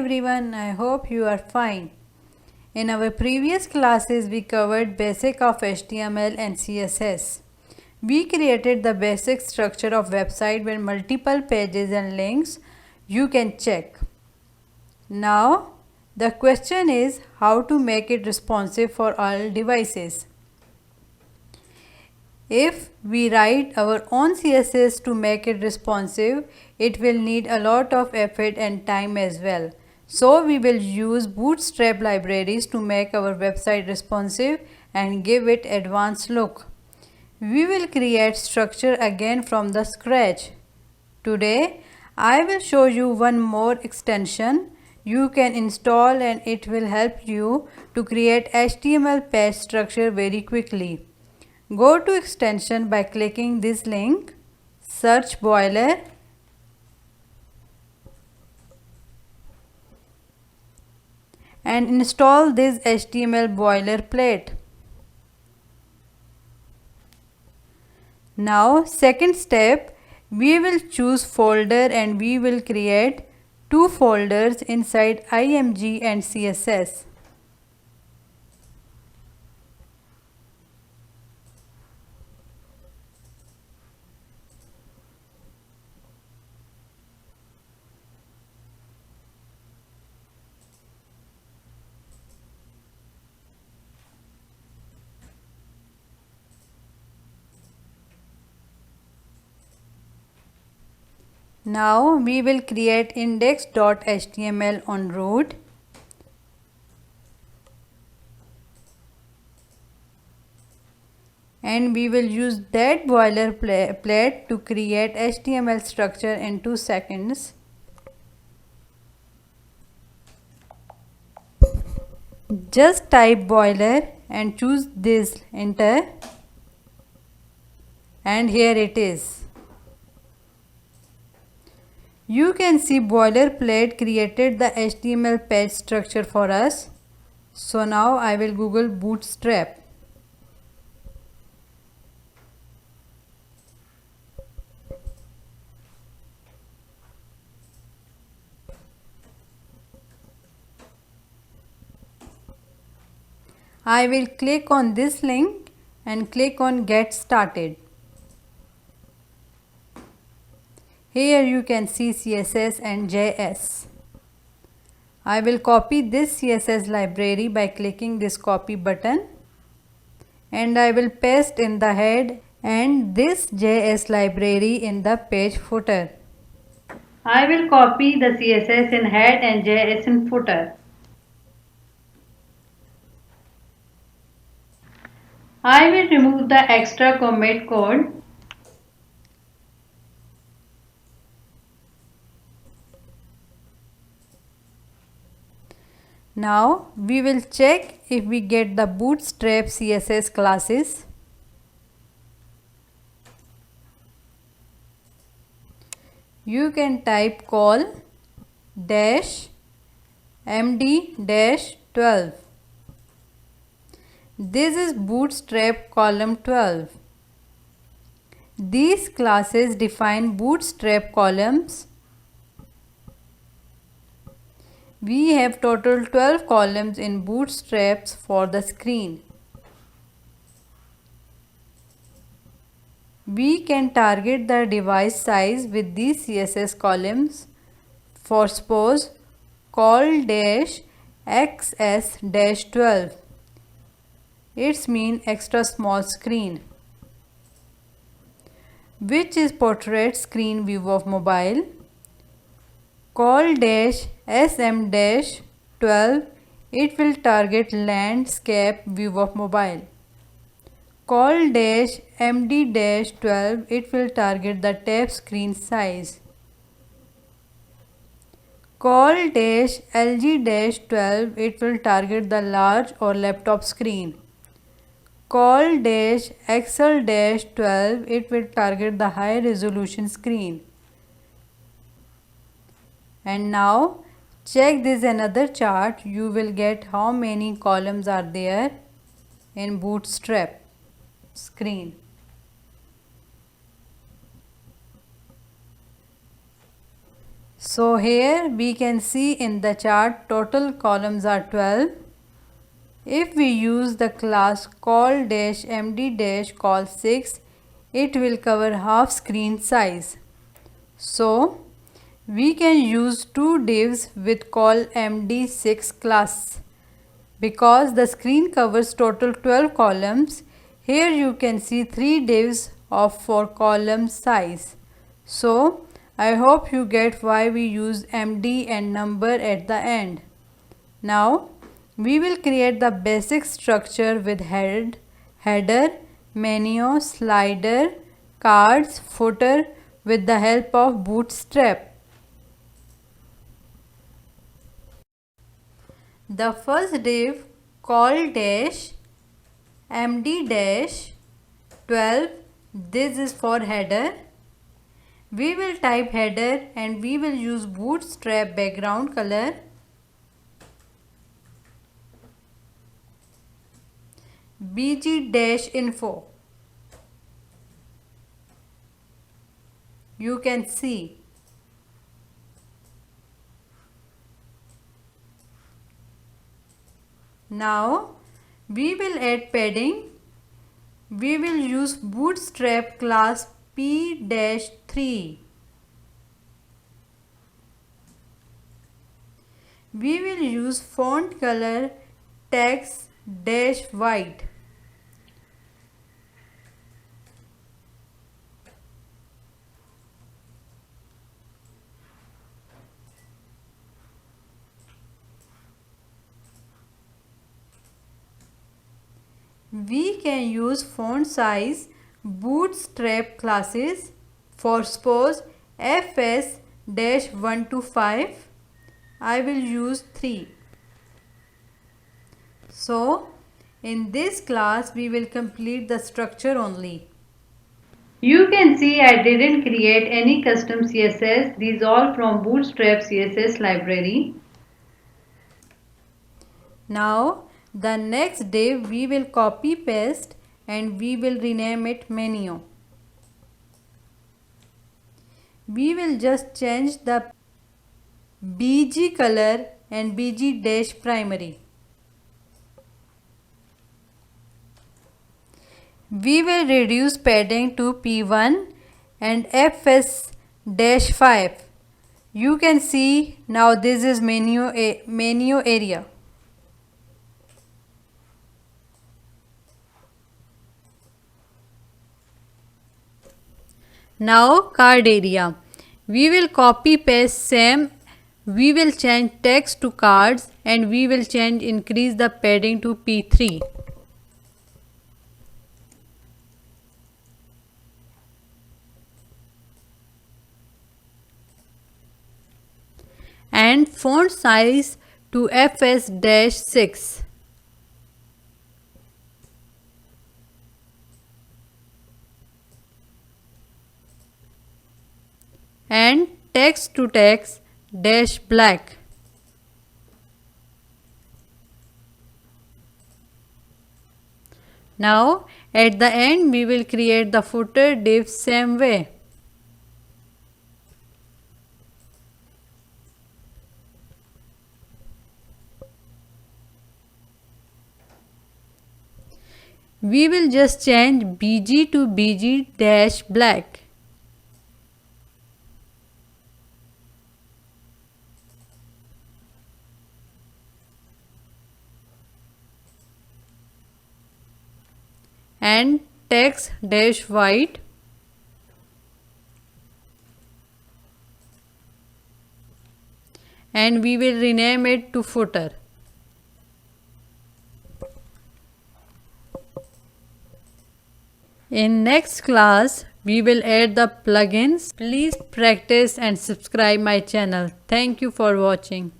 everyone, I hope you are fine. In our previous classes, we covered basic of HTML and CSS. We created the basic structure of website with multiple pages and links you can check. Now, the question is how to make it responsive for all devices. If we write our own CSS to make it responsive, it will need a lot of effort and time as well. So we will use Bootstrap libraries to make our website responsive and give it advanced look. We will create structure again from the scratch. Today I will show you one more extension you can install and it will help you to create HTML page structure very quickly. Go to extension by clicking this link, search Boiler and install this HTML boilerplate. Now second step, we will choose folder and we will create two folders inside IMG and CSS. Now we will create index.html on root. And we will use that boilerplate to create HTML structure in 2 seconds. Just type boiler and choose this, enter, and here it is. You can see boilerplate created the HTML page structure for us. So now I will Google Bootstrap. I will click on this link and click on Get Started. Here you can see CSS and JS. I will copy this CSS library by clicking this copy button and I will paste in the head and this JS library in the page footer. I will copy the CSS in head and JS in footer. I will remove the extra commit code. Now we will check if we get the Bootstrap CSS classes. You can type call dash md dash 12. This is Bootstrap column 12. These classes define Bootstrap columns. We have total 12 columns in Bootstraps for the screen. We can target the device size with these CSS columns. For suppose call dash xs dash 12. It's mean extra small screen, which is portrait screen view of mobile. Call dash sm dash 12, it will target landscape view of mobile. Call dash md dash 12, it will target the tab screen size. Call dash lg dash 12, it will target the large or laptop screen. Call dash xl dash 12, it will target the high resolution screen. And now check this another chart, you will get how many columns are there in Bootstrap screen. So here we can see in the chart total columns are 12. If we use the class call dash md dash call 6, it will cover half screen size. So we can use two divs with call md6 class. Because the screen covers total 12 columns, here you can see 3 divs of 4 column size. So I hope you get why we use MD and number at the end. Now we will create the basic structure with header, menu, slider, cards, footer with the help of Bootstrap. The first div call dash md dash 12, this is for header. We will type header and we will use Bootstrap background color. bg-info. You can see. Now we will add padding. We will use Bootstrap class p-3. We will use font color text-white. We can use font size Bootstrap classes for suppose fs-1 to 5. I will use 3. So in this class we will complete the structure only. You can see I didn't create any custom CSS. These all from Bootstrap CSS library. Now the next div we will copy paste and we will rename it menu. We will just change the BG color and BG dash primary. We will reduce padding to P1 and fs-5. You can see now this is menu area. Now card area. We will copy paste same. We will change text to cards and we will increase the padding to P3. And font size to fs-6. And text to text -black. Now at the end we will create the footer div same way. We will just change BG to BG-black. And text-white. And we will rename it to footer. In next class, we will add the plugins. Please practice and subscribe my channel. Thank you for watching.